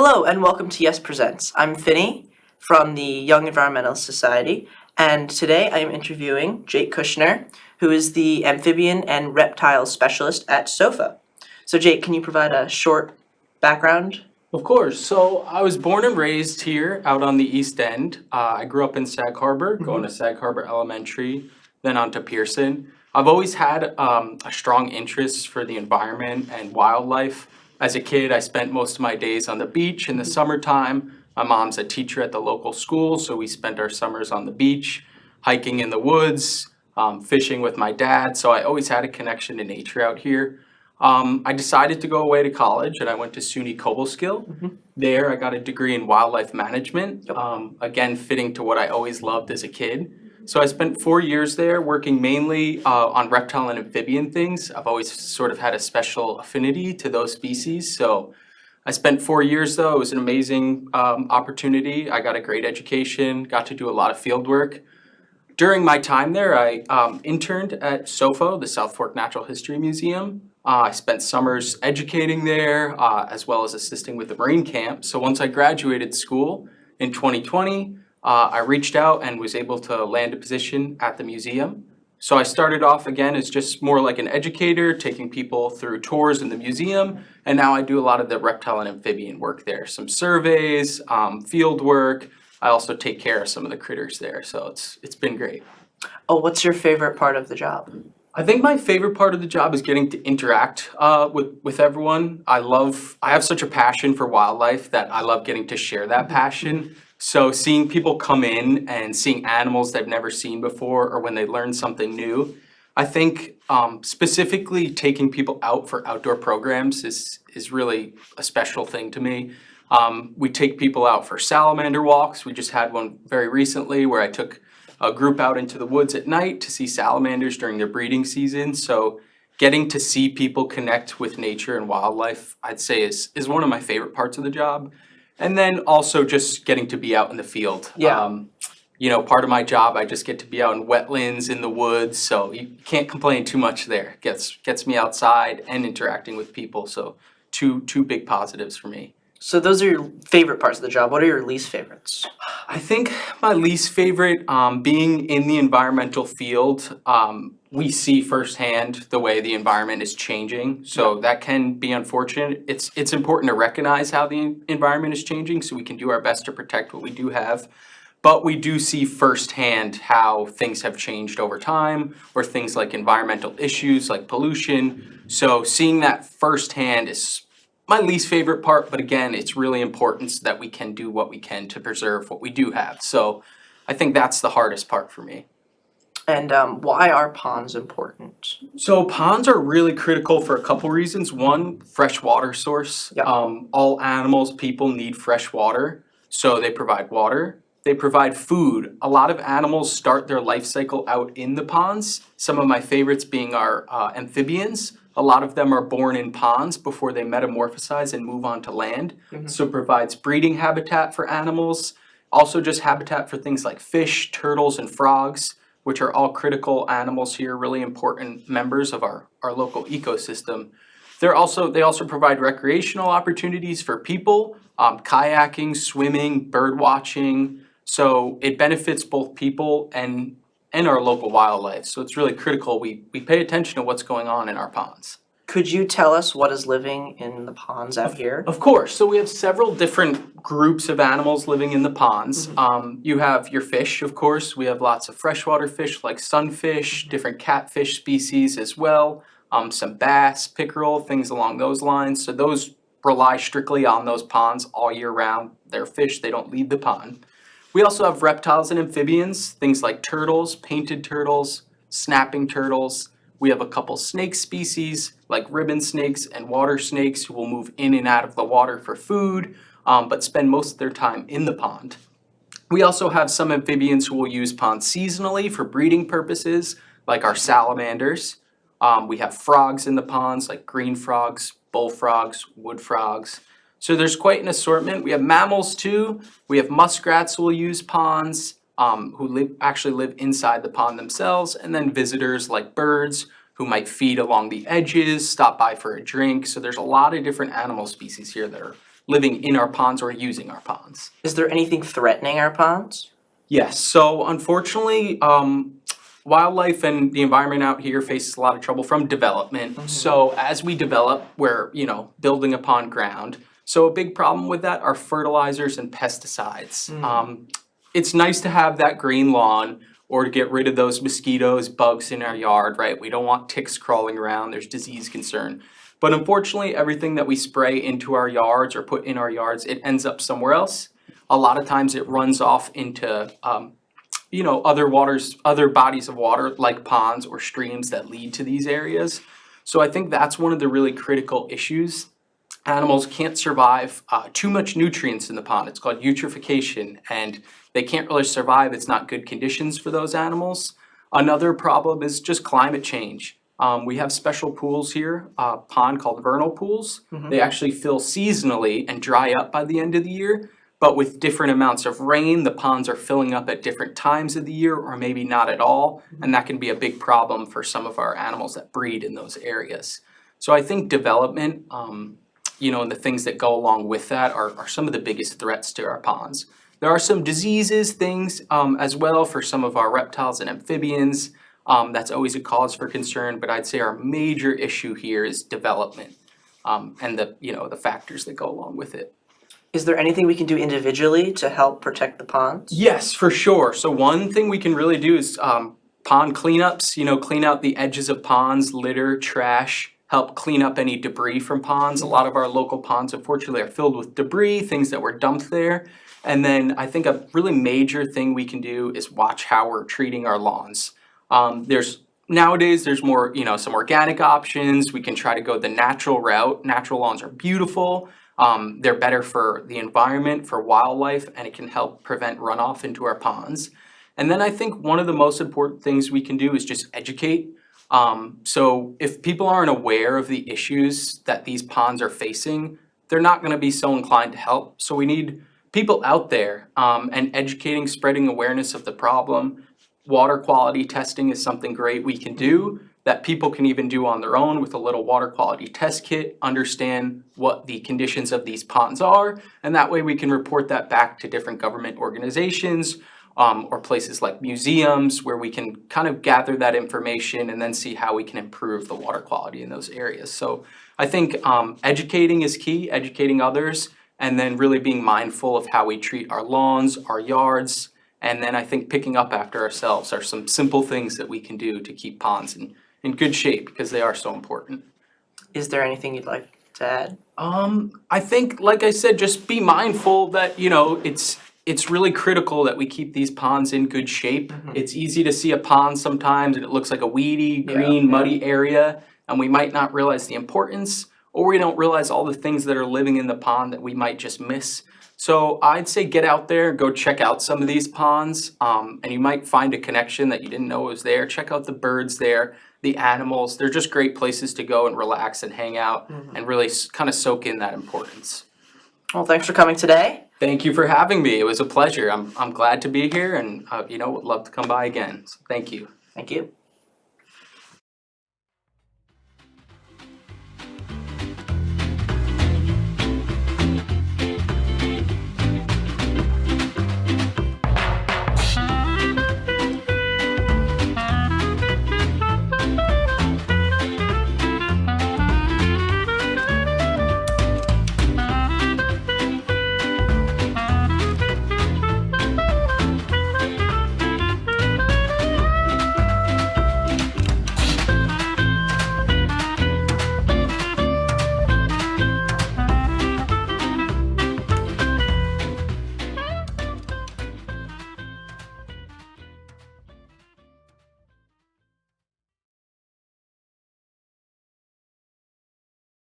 Hello and welcome to Yes Presents. I'm Finney from the Young Environmentalists Society, and today I am interviewing Jake Kushner, who is the amphibian and reptile specialist at SOFO. So Jake, can you provide a short background? Of course. So I was born and raised here out on the East End. I grew up in Sag Harbor, going to Sag Harbor Elementary, then on to Pearson. I've always had a strong interest for the environment and wildlife. As a kid, I spent most of my days on the beach in the summertime. My mom's a teacher at the local school, so we spent our summers on the beach, hiking in the woods, fishing with my dad. So I always had a connection to nature out here. I decided to go away to college and I went to SUNY Cobleskill. There I got a degree in wildlife management, again fitting to what I always loved as a kid. So I spent 4 years there working mainly on reptile and amphibian things. I've always sort of had a special affinity to those species. So I spent 4 years though. It was an amazing opportunity. I got a great education, got to do a lot of field work. During my time there, I interned at SOFO, the South Fork Natural History Museum. I spent summers educating there, as well as assisting with the Marine camp. So once I graduated school in 2020, I reached out and was able to land a position at the museum. So I started off again as just more like an educator, taking people through tours in the museum. And now I do a lot of the reptile and amphibian work there, some surveys, field work. I also take care of some of the critters there. So it's been great. Oh, what's your favorite part of the job? I think my favorite part of the job is getting to interact with everyone. I have such a passion for wildlife that I love getting to share that passion. So seeing people come in and seeing animals they've never seen before, or when they learn something new, I think specifically taking people out for outdoor programs is really a special thing to me. We take people out for salamander walks. We just had one very recently where I took a group out into the woods at night to see salamanders during their breeding season. So getting to see people connect with nature and wildlife, I'd say is one of my favorite parts of the job. And then also just getting to be out in the field. Yeah. Part of my job, I just get to be out in wetlands, in the woods, so you can't complain too much there. Gets me outside and interacting with people, so two big positives for me. So those are your favorite parts of the job. What are your least favorites? I think my least favorite, being in the environmental field, we see firsthand the way the environment is changing. So that can be unfortunate. It's important to recognize how the environment is changing so we can do our best to protect what we do have. But we do see firsthand how things have changed over time, or things like environmental issues like pollution. So seeing that firsthand is my least favorite part, but again, it's really important so that we can do what we can to preserve what we do have. So I think that's the hardest part for me. And why are ponds important? So ponds are really critical for a couple reasons. One, fresh water source. Yeah. All animals, people need fresh water. So they provide water. They provide food. A lot of animals start their life cycle out in the ponds. Some of my favorites being our amphibians. A lot of them are born in ponds before they metamorphosize and move on to land. So it provides breeding habitat for animals. Also just habitat for things like fish, turtles, and frogs, which are all critical animals here, really important members of our local ecosystem. They also provide recreational opportunities for people, kayaking, swimming, bird watching. So it benefits both people and our local wildlife. So it's really critical we pay attention to what's going on in our ponds. Could you tell us what is living in the ponds out here? Of course. So we have several different groups of animals living in the ponds. You have your fish, of course. We have lots of freshwater fish like sunfish, different catfish species as well, some bass, pickerel, things along those lines. So those rely strictly on those ponds all year round. They're fish, they don't leave the pond. We also have reptiles and amphibians, things like turtles, painted turtles, snapping turtles. We have a couple snake species like ribbon snakes and water snakes who will move in and out of the water for food, but spend most of their time in the pond. We also have some amphibians who will use ponds seasonally for breeding purposes, like our salamanders. We have frogs in the ponds like green frogs, bullfrogs, wood frogs. So there's quite an assortment. We have mammals too. We have muskrats who will use ponds, who actually live inside the pond themselves, and then visitors like birds who might feed along the edges, stop by for a drink. So there's a lot of different animal species here that are living in our ponds or using our ponds. Is there anything threatening our ponds? Yes, so unfortunately, wildlife and the environment out here faces a lot of trouble from development. So as we develop, we're, building upon ground. So a big problem with that are fertilizers and pesticides. It's nice to have that green lawn or to get rid of those mosquitoes, bugs in our yard, right? We don't want ticks crawling around, there's disease concern. But unfortunately, everything that we spray into our yards or put in our yards, it ends up somewhere else. A lot of times it runs off into other bodies of water like ponds or streams that lead to these areas. So I think that's one of the really critical issues. Animals can't survive too much nutrients in the pond. It's called eutrophication, and they can't really survive. It's not good conditions for those animals. Another problem is just climate change. We have special pools here, a pond called vernal pools. They actually fill seasonally and dry up by the end of the year. But with different amounts of rain, the ponds are filling up at different times of the year or maybe not at all. And that can be a big problem for some of our animals that breed in those areas. So I think development, and the things that go along with that are some of the biggest threats to our ponds. There are some diseases, things as well for some of our reptiles and amphibians. That's always a cause for concern, but I'd say our major issue here is development and the factors that go along with it. Is there anything we can do individually to help protect the ponds? Yes, for sure. So one thing we can really do is pond cleanups, clean out the edges of ponds, litter, trash, help clean up any debris from ponds. A lot of our local ponds, unfortunately, are filled with debris, things that were dumped there. And then I think a really major thing we can do is watch how we're treating our lawns. Nowadays, there's more, some organic options. We can try to go the natural route. Natural lawns are beautiful. They're better for the environment, for wildlife, and it can help prevent runoff into our ponds. And then I think one of the most important things we can do is just educate. So if people aren't aware of the issues that these ponds are facing, they're not going to be so inclined to help. So we need people out there and educating, spreading awareness of the problem. Water quality testing is something great we can do that people can even do on their own with a little water quality test kit, understand what the conditions of these ponds are, and that way we can report that back to different government organizations or places like museums where we can kind of gather that information and then see how we can improve the water quality in those areas. So I think educating is key, educating others, and then really being mindful of how we treat our lawns, our yards, and then I think picking up after ourselves are some simple things that we can do to keep ponds in good shape because they are so important. Is there anything you'd like to add? I think, like I said, just be mindful that, it's really critical that we keep these ponds in good shape. It's easy to see a pond sometimes and it looks like a weedy, green, muddy area, and we might not realize the importance, or we don't realize all the things that are living in the pond that we might just miss. So I'd say get out there, go check out some of these ponds, and you might find a connection that you didn't know was there. Check out the birds there, the animals. They're just great places to go and relax and hang out and really kind of soak in that importance. Well, thanks for coming today. Thank you for having me. It was a pleasure. I'm glad to be here and, would love to come by again. So thank you. Thank you.